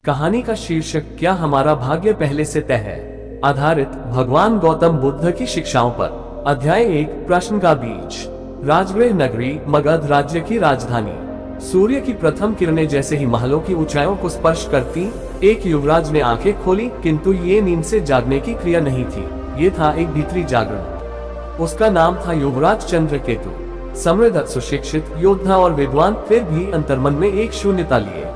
कहानी का शीर्षक क्या हमारा भाग्य पहले से तय है, आधारित भगवान गौतम बुद्ध की शिक्षाओं पर। अध्याय 1, प्रश्न का बीज। राजगृह नगरी, मगध राज्य की राजधानी। सूर्य की प्रथम किरणें जैसे ही महलों की ऊंचाइयों को स्पर्श करती, एक युवराज ने आंखें खोली, किंतु ये नींद से जागने की क्रिया नहीं थी, ये था एक भीतरी जागरण। उसका नाम था युवराज चंद्रकेतु। समृद्ध, सुशिक्षित, योद्धा और विद्वान, फिर भी अंतर्मन में एक शून्यता लिए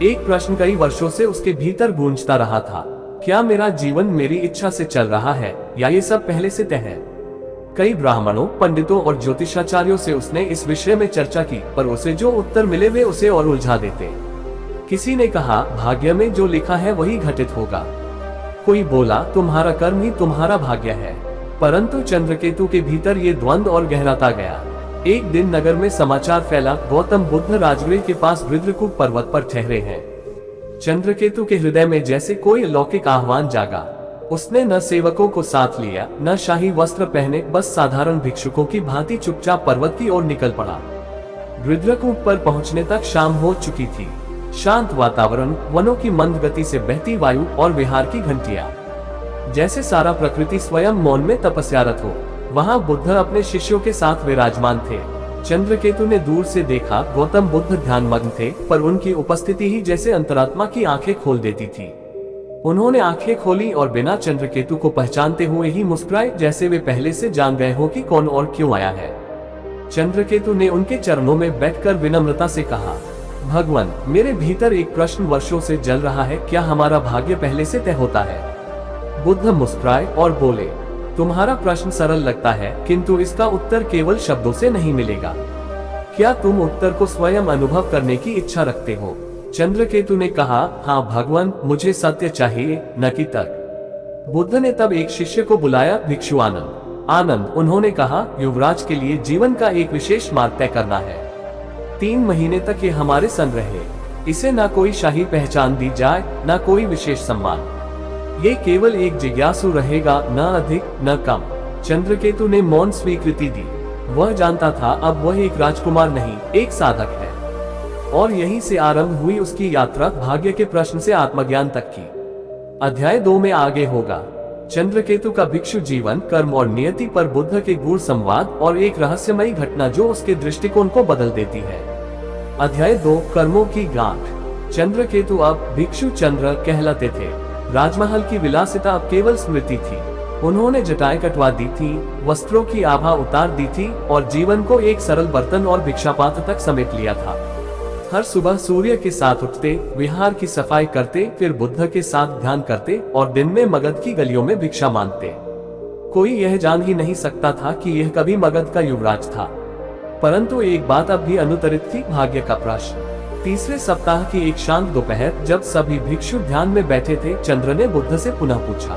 एक प्रश्न कई वर्षों से उसके भीतर गूंजता रहा था। क्या मेरा जीवन मेरी इच्छा से चल रहा है, या ये सब पहले से तय है? कई ब्राह्मणों, पंडितों और ज्योतिषाचार्यों से उसने इस विषय में चर्चा की, पर उसे जो उत्तर मिले वे उसे और उलझा देते। किसी ने कहा, भाग्य में जो लिखा है वही घटित होगा। कोई बोला, तुम्हारा कर्म ही तुम्हारा भाग्य है। परंतु चंद्रकेतु के भीतर ये द्वंद्व और गहराता गया। एक दिन नगर में समाचार फैला, गौतम बुद्ध राजगृह के पास रुद्रकूप पर्वत पर ठहरे हैं। चंद्रकेतु के हृदय में जैसे कोई अलौकिक आह्वान जागा। उसने न सेवकों को साथ लिया, न शाही वस्त्र पहने, बस साधारण भिक्षुकों की भांति चुपचाप पर्वत की ओर निकल पड़ा। रुद्रकूप पर पहुंचने तक शाम हो चुकी थी। शांत वातावरण, वनों की मंद गति से बहती वायु और विहार की घंटियां, जैसे सारा प्रकृति स्वयं मौन में तपस्यारत हो। वहां बुद्ध अपने शिष्यों के साथ विराजमान थे। चंद्रकेतु ने दूर से देखा, गौतम बुद्ध ध्यानमग्न थे, पर उनकी उपस्थिति ही जैसे अंतरात्मा की आंखें खोल देती थी। उन्होंने आंखें खोली और बिना चंद्रकेतु को पहचानते हुए ही मुस्कुराए, जैसे वे पहले से जान गए हो कि कौन और क्यों आया है। चंद्रकेतु ने उनके चरणों में बैठकर विनम्रता से कहा, भगवान, मेरे भीतर एक प्रश्न वर्षों से जल रहा है, क्या हमारा भाग्य पहले से तय होता है? बुद्ध मुस्कुराए और बोले, तुम्हारा प्रश्न सरल लगता है, किंतु इसका उत्तर केवल शब्दों से नहीं मिलेगा। क्या तुम उत्तर को स्वयं अनुभव करने की इच्छा रखते हो? चंद्रकेतु ने कहा, हाँ भगवान, मुझे सत्य चाहिए, न कि तर्क। बुद्ध ने तब एक शिष्य को बुलाया, भिक्षु आनंद। आनंद, उन्होंने कहा, युवराज के लिए जीवन का एक विशेष मार्ग तय करना है। 3 महीने तक ये हमारे संग रहे। इसे न कोई शाही पहचान दी जाए, न कोई विशेष सम्मान। ये केवल एक जिज्ञासु रहेगा, न अधिक न कम। चंद्रकेतु ने मौन स्वीकृति दी। वह जानता था अब वह एक राजकुमार नहीं, एक साधक है। और यहीं से आरंभ हुई उसकी यात्रा, भाग्य के प्रश्न से आत्मज्ञान तक की। अध्याय 2 में आगे होगा। चंद्रकेतु का भिक्षु जीवन, कर्म और नियति पर बुद्ध के गूढ़ संवाद और एक रहस्यमयी घटना जो उसके दृष्टिकोण को बदल देती है। अध्याय 2, कर्मों की गांठ। चंद्रकेतु अब भिक्षु चंद्र कहलाते थे। राजमहल की विलासिता अब केवल स्मृति थी। उन्होंने जटाएं कटवा दी थी, वस्त्रों की आभा उतार दी थी और जीवन को एक सरल बर्तन और भिक्षापात्र तक समेट लिया था। हर सुबह सूर्य के साथ उठते, विहार की सफाई करते, फिर बुद्ध के साथ ध्यान करते और दिन में मगध की गलियों में भिक्षा मांगते। कोई यह जान ही नहीं सकता था कि यह कभी मगध का युवराज था। परंतु एक बात अब भी अनुत्तरित थी, भाग्य का प्रश्न। तीसरे सप्ताह की एक शांत दोपहर, जब सभी भिक्षु ध्यान में बैठे थे, चंद्र ने बुद्ध से पुनः पूछा,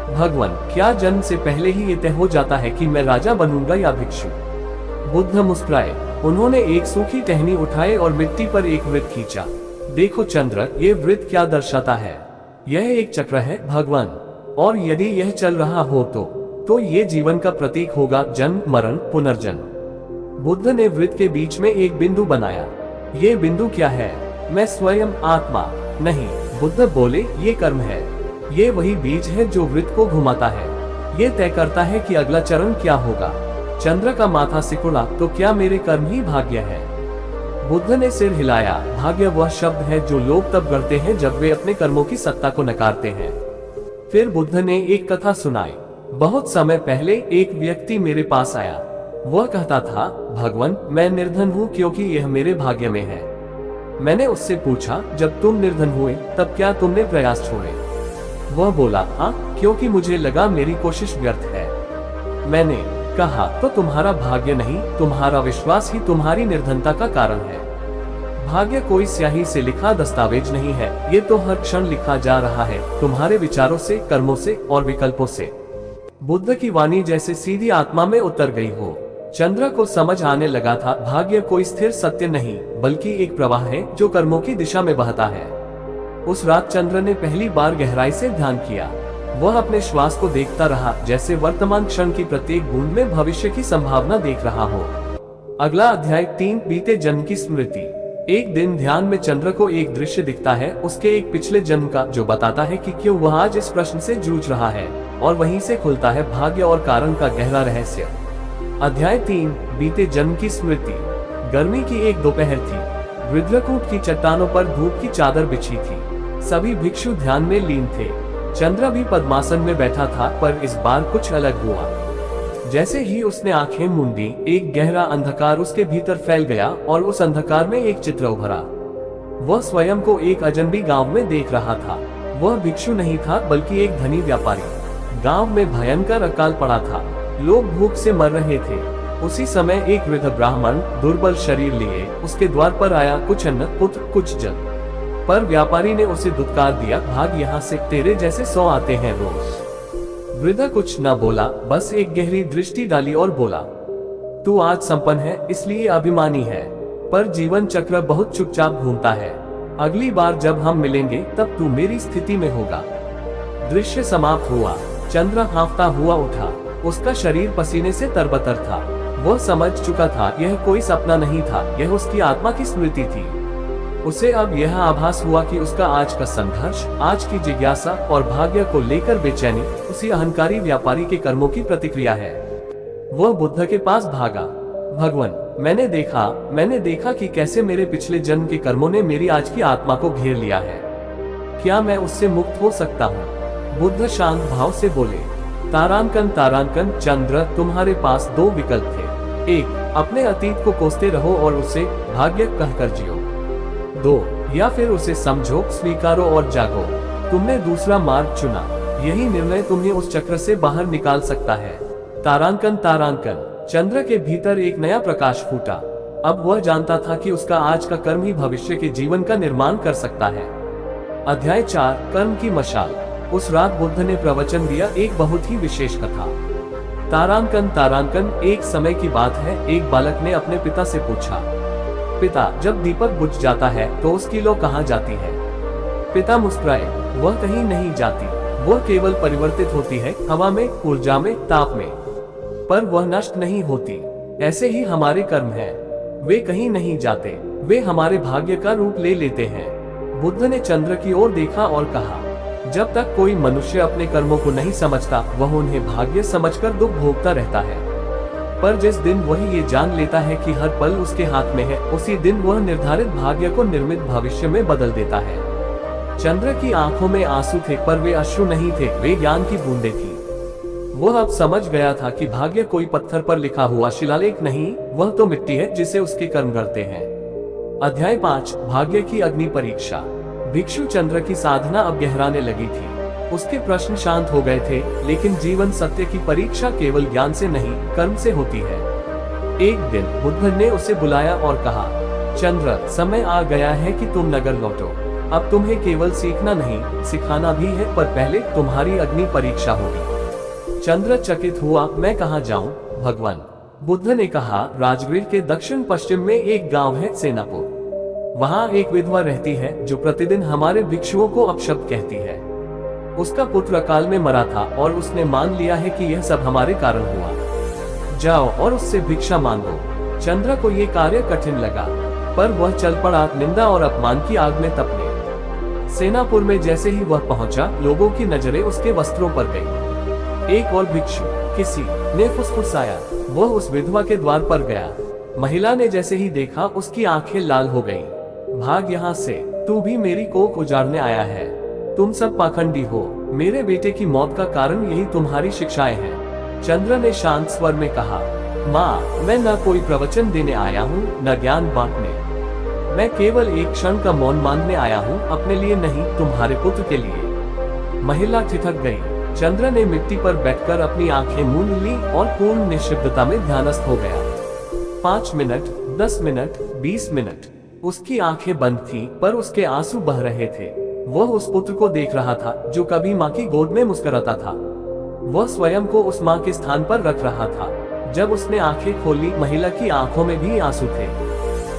भगवान, क्या जन्म से पहले ही ये तय हो जाता है कि मैं राजा बनूंगा या भिक्षु? बुद्ध मुस्कुराए। उन्होंने एक सूखी टहनी उठाई और मिट्टी पर एक वृत्त खींचा। देखो चंद्र, ये वृत्त क्या दर्शाता है? यह एक चक्र है भगवान, और यदि यह चल रहा हो तो ये जीवन का प्रतीक होगा, जन्म, मरण, पुनर्जन्म। बुद्ध ने वृत्त के बीच में एक बिंदु बनाया। ये बिंदु क्या है? मैं स्वयं आत्मा नहीं, बुद्ध बोले, ये कर्म है। ये वही बीज है जो वृत्त को घुमाता है। ये तय करता है कि अगला चरण क्या होगा। चंद्र का माथा सिकुड़ा, तो क्या मेरे कर्म ही भाग्य है? बुद्ध ने सिर हिलाया। भाग्य वह शब्द है जो लोग तब गढ़ते हैं जब वे अपने कर्मों की सत्ता को नकारते हैं। फिर बुद्ध ने एक कथा सुनाई। बहुत समय पहले एक व्यक्ति मेरे पास आया। वह कहता था, भगवान, मैं निर्धन हूँ क्योंकि यह मेरे भाग्य में है। मैंने उससे पूछा, जब तुम निर्धन हुए तब क्या तुमने प्रयास छोड़े? वह बोला, हाँ, क्योंकि मुझे लगा मेरी कोशिश व्यर्थ है। मैंने कहा, तो तुम्हारा भाग्य नहीं, तुम्हारा विश्वास ही तुम्हारी निर्धनता का कारण है। भाग्य कोई स्याही से लिखा दस्तावेज नहीं है, ये तो हर क्षण लिखा जा रहा है, तुम्हारे विचारों से, कर्मों से और विकल्पों से। बुद्ध की वाणी जैसे सीधी आत्मा में उतर गई हो। चंद्र को समझ आने लगा था, भाग्य कोई स्थिर सत्य नहीं, बल्कि एक प्रवाह है जो कर्मों की दिशा में बहता है। उस रात चंद्र ने पहली बार गहराई से ध्यान किया। वह अपने श्वास को देखता रहा, जैसे वर्तमान क्षण की प्रत्येक बूंद में भविष्य की संभावना देख रहा हो। अगला अध्याय 3, बीते जन्म की स्मृति। एक दिन ध्यान में चंद्र को एक दृश्य दिखता है, उसके एक पिछले जन्म का, जो बताता है कि क्यों वह आज इस प्रश्न से जूझ रहा है, और वहीं से खुलता है भाग्य और कारण का गहरा रहस्य। अध्याय 3, बीते जन्म की स्मृति। गर्मी की एक दोपहर थी। रुद्रकूट की चट्टानों पर धूप की चादर बिछी थी। सभी भिक्षु ध्यान में लीन थे। चंद्र भी पद्मासन में बैठा था, पर इस बार कुछ अलग हुआ। जैसे ही उसने आंखें मूंदी, एक गहरा अंधकार उसके भीतर फैल गया और उस अंधकार में एक चित्र उभरा। वह स्वयं को एक अजनबी गांव में देख रहा था। वह भिक्षु नहीं था, बल्कि एक धनी व्यापारी। गांव में भयंकर अकाल पड़ा था। लोग भूख से मर रहे थे। उसी समय एक वृद्ध ब्राह्मण दुर्बल शरीर लिए उसके द्वार पर आया। कुछ अन्न, पुत्र, कुछ जल। पर व्यापारी ने उसे दुत्कार दिया, भाग यहाँ से, तेरे जैसे 100 आते हैं रोज। वृद्ध कुछ न बोला, बस एक गहरी दृष्टि डाली और बोला, तू आज संपन्न है, इसलिए अभिमानी है, पर जीवन चक्र बहुत चुपचाप घूमता है। अगली बार जब हम मिलेंगे तब तू मेरी स्थिति में होगा। दृश्य समाप्त हुआ। चंद्र हांफता हुआ उठा। उसका शरीर पसीने से तरबतर था। वह समझ चुका था यह कोई सपना नहीं था, यह उसकी आत्मा की स्मृति थी। उसे अब यह आभास हुआ कि उसका आज का संघर्ष, आज की जिज्ञासा और भाग्य को लेकर बेचैनी उसी अहंकारी व्यापारी के कर्मों की प्रतिक्रिया है। वह बुद्ध के पास भागा। भगवान, मैंने देखा कि कैसे मेरे पिछले जन्म के कर्मों ने मेरी आज की आत्मा को घेर लिया है। क्या मैं उससे मुक्त हो सकता हूँ? बुद्ध शांत भाव से बोले, तारांकन चंद्र, तुम्हारे पास 2 विकल्प थे। 1, अपने अतीत को कोसते रहो और उसे भाग्य कहकर जियो। 2, या फिर उसे समझो, स्वीकारो और जागो। तुमने दूसरा मार्ग चुना। यही निर्णय तुम्हें उस चक्र से बाहर निकाल सकता है। तारांकन। चंद्र के भीतर एक नया प्रकाश फूटा। अब वह जानता था कि उसका आज का कर्म ही भविष्य के जीवन का निर्माण कर सकता है। अध्याय 4, कर्म की मशाल। उस रात बुद्ध ने प्रवचन दिया, एक बहुत ही विशेष कथा। तारांकन, एक समय की बात है। एक बालक ने अपने पिता से पूछा, पिता, जब दीपक बुझ जाता है तो उसकी लौ कहाँ जाती है? पिता मुस्कुराए, वह कहीं नहीं जाती, वह केवल परिवर्तित होती है, हवा में, ऊर्जा में, ताप में, पर वह नष्ट नहीं होती। ऐसे ही हमारे कर्म हैं, वे कहीं नहीं जाते, वे हमारे भाग्य का रूप ले लेते हैं। बुद्ध ने चंद्र की ओर देखा और कहा, जब तक कोई मनुष्य अपने कर्मों को नहीं समझता, वह उन्हें भाग्य समझकर दुख भोगता रहता है। पर जिस दिन वह ये जान लेता है कि हर पल उसके हाथ में है, उसी दिन वह निर्धारित भाग्य को निर्मित भविष्य में बदल देता है। चंद्र की आंखों में आंसू थे, पर वे अश्रु नहीं थे, वे ज्ञान की बूंदें थी। वह अब समझ गया था कि भाग्य कोई पत्थर पर लिखा हुआ शिलालेख नहीं, वह तो मिट्टी है जिसे उसके कर्म गढ़ते हैं। अध्याय 5, भाग्य की अग्नि परीक्षा। भिक्षु चंद्र की साधना अब गहराने लगी थी। उसके प्रश्न शांत हो गए थे, लेकिन जीवन सत्य की परीक्षा केवल ज्ञान से नहीं, कर्म से होती है। एक दिन बुद्ध ने उसे बुलाया और कहा, चंद्र, समय आ गया है कि तुम नगर लौटो। अब तुम्हें केवल सीखना नहीं, सिखाना भी है, पर पहले तुम्हारी अग्नि परीक्षा होगी। चंद्र चकित हुआ, मैं कहाँ जाऊं भगवान? बुद्ध ने कहा, राजगृह के दक्षिण पश्चिम में एक गांव है, सेनापुर। वहाँ एक विधवा रहती है जो प्रतिदिन हमारे भिक्षुओं को अपशब्द कहती है। उसका पुत्र अकाल में मरा था और उसने मान लिया है कि यह सब हमारे कारण हुआ। जाओ और उससे भिक्षा मांगो। चंद्र को ये कार्य कठिन लगा, पर वह चल पड़ा, निंदा और अपमान की आग में तपने। सेनापुर में जैसे ही वह पहुंचा, लोगों की नजरें उसके वस्त्रों पर गई। एक और भिक्षु, किसी ने फुसफुसाया। वह उस विधवा के द्वार पर गया। महिला ने जैसे ही देखा, उसकी आंखें लाल हो गईं। भाग यहाँ से, तू भी मेरी कोख उजाड़ने आया है। तुम सब पाखंडी हो। मेरे बेटे की मौत का कारण यही तुम्हारी शिक्षाएं हैं। चंद्र ने शांत स्वर में कहा, माँ, मैं न कोई प्रवचन देने आया हूँ, न ज्ञान बांटने। मैं केवल एक क्षण का मौन मांगने आया हूँ, अपने लिए नहीं, तुम्हारे पुत्र के लिए। महिला ठिठक गई। चंद्र ने मिट्टी पर बैठकर अपनी आंखें मूंद ली और पूर्ण निश्शब्दता में ध्यानस्थ हो गया। 5 मिनट, 10 मिनट, 20 मिनट। उसकी आंखें बंद थीं, पर उसके आंसू बह रहे थे। वह उस पुत्र को देख रहा था जो कभी माँ की गोद में मुस्कुराता था। वह स्वयं को उस माँ के स्थान पर रख रहा था। जब उसने आंखें खोली, महिला की आंखों में भी आंसू थे।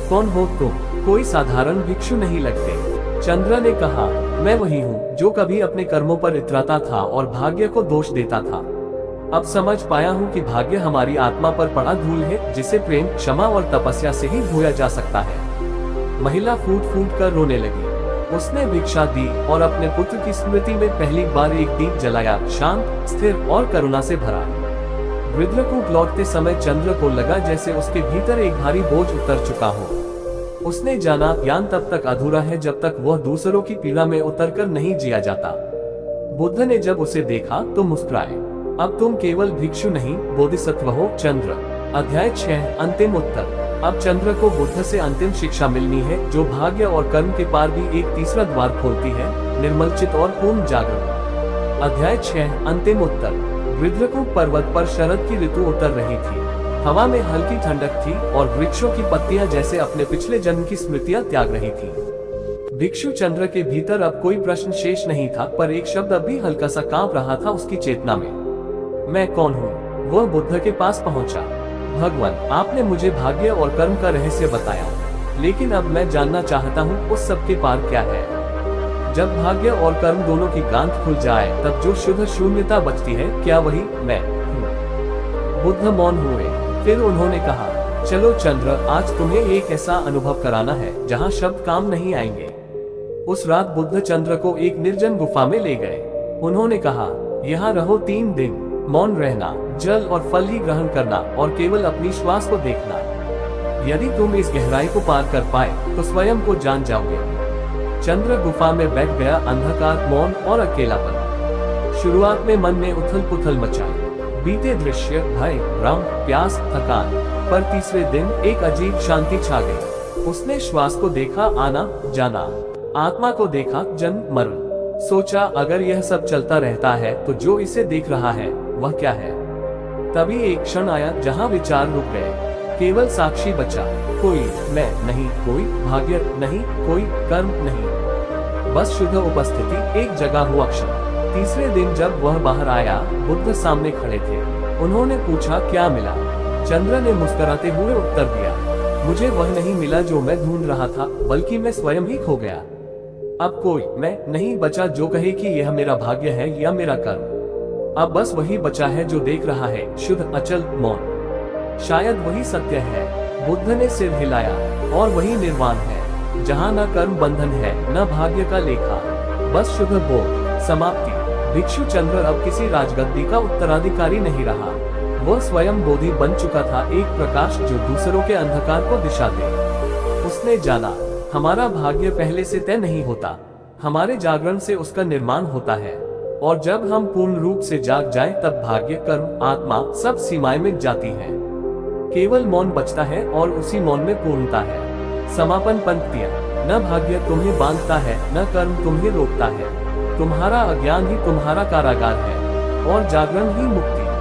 कौन हो तुम? कोई साधारण भिक्षु नहीं लगते। चंद्र ने कहा, मैं वही हूँ जो कभी अपने कर्मों पर इतराता था और भाग्य को दोष देता था। अब समझ पाया हूँ कि भाग्य हमारी आत्मा पर पड़ा धूल है, जिसे प्रेम, क्षमा और तपस्या से ही धोया जा सकता है। महिला फूट फूट कर रोने लगी। उसने भिक्षा दी और अपने पुत्र की स्मृति में पहली बार एक दीप जलाया, शांत, स्थिर और करुणा से भरा। वृद्धकूप लौटते समय चंद्र को लगा जैसे उसके भीतर एक भारी बोझ उतर चुका हो। उसने जाना ज्ञान तब तक अधूरा है जब तक वह दूसरों की पीड़ा में उतरकर नहीं जिया जाता। बुद्ध ने जब उसे देखा तो मुस्कुराए। अब तुम केवल भिक्षु नहीं, बोधिसत्व हो। चंद्र। अध्याय 6, अंतिम उत्तर। अब चंद्र को बुद्ध से अंतिम शिक्षा मिलनी है, जो भाग्य और कर्म के पार भी एक तीसरा द्वार खोलती है, निर्मलचित और पूर्ण जागरण। अध्याय 6, अंतिम उत्तर। वृद्धकूप पर्वत पर शरद की ऋतु उतर रही थी। हवा में हल्की ठंडक थी और वृक्षों की पत्तियां जैसे अपने पिछले जन्म की स्मृतियां त्याग रही थी। भिक्षु चंद्र के भीतर अब कोई प्रश्न शेष नहीं था, पर एक शब्द अभी हल्का सा कांप रहा था उसकी चेतना में। मैं कौन हूँ? वह बुद्ध के पास पहुंचा। भगवान, आपने मुझे भाग्य और कर्म का रहस्य बताया, लेकिन अब मैं जानना चाहता हूँ उस सब के पार क्या है। जब भाग्य और कर्म दोनों की गांठ खुल जाए तब जो शुद्ध शून्यता बचती है, क्या वही मैं हूँ? बुद्ध मौन हुए। फिर उन्होंने कहा, चलो चंद्र, आज तुम्हें एक ऐसा अनुभव कराना है जहाँ शब्द काम नहीं आएंगे। उस रात बुद्ध चंद्र को एक निर्जन गुफा में ले गए। उन्होंने कहा, यहाँ रहो 3 दिन, मौन रहना, जल और फल ही ग्रहण करना और केवल अपनी श्वास को देखना। यदि तुम इस गहराई को पार कर पाए तो स्वयं को जान जाओगे। चंद्र गुफा में बैठ गया, अंधकार, मौन और अकेलापन। शुरुआत में मन में उथल पुथल मचाई। बीते दृश्य, भय, भ्रम, प्यास, थकान, पर तीसरे दिन एक अजीब शांति छा गई। उसने श्वास को देखा, आना जाना, आत्मा को देखा, जन्म मरण। सोचा, अगर यह सब चलता रहता है तो जो इसे देख रहा है वह क्या है? तभी एक क्षण आया जहां विचार रुक गए। केवल साक्षी बचा। कोई मैं नहीं, कोई भाग्य नहीं, कोई कर्म नहीं, बस शुद्ध उपस्थिति, एक जगह हुआ क्षण। तीसरे दिन जब वह बाहर आया, बुद्ध सामने खड़े थे। उन्होंने पूछा, क्या मिला? चंद्र ने मुस्कुराते हुए उत्तर दिया, मुझे वह नहीं मिला जो मैं ढूंढ रहा था, बल्कि मैं स्वयं ही खो गया। अब कोई मैं नहीं बचा जो कहे कि यह मेरा भाग्य है या मेरा कर्म। अब बस वही बचा है जो देख रहा है, शुद्ध, अचल, मौन। शायद वही सत्य है। बुद्ध ने सिर हिलाया। और वही निर्वाण है, जहाँ न कर्म बंधन है, न भाग्य का लेखा, बस शुद्ध बोध, समाप्ति। भिक्षु चंद्र अब किसी राजगद्दी का उत्तराधिकारी नहीं रहा। वह स्वयं बोधि बन चुका था, एक प्रकाश जो दूसरों के अंधकार को दिशा दे। उसने जाना, हमारा भाग्य पहले से तय नहीं होता, हमारे जागरण से उसका निर्माण होता है। और जब हम पूर्ण रूप से जाग जाएं, तब भाग्य, कर्म, आत्मा सब सीमाएं मिट जाती हैं। केवल मौन बचता है और उसी मौन में पूर्णता है। समापन पंक्तियां। न भाग्य तुम्हें बांधता है, न कर्म तुम्हें रोकता है। तुम्हारा अज्ञान ही तुम्हारा कारागार है और जागरण ही मुक्ति।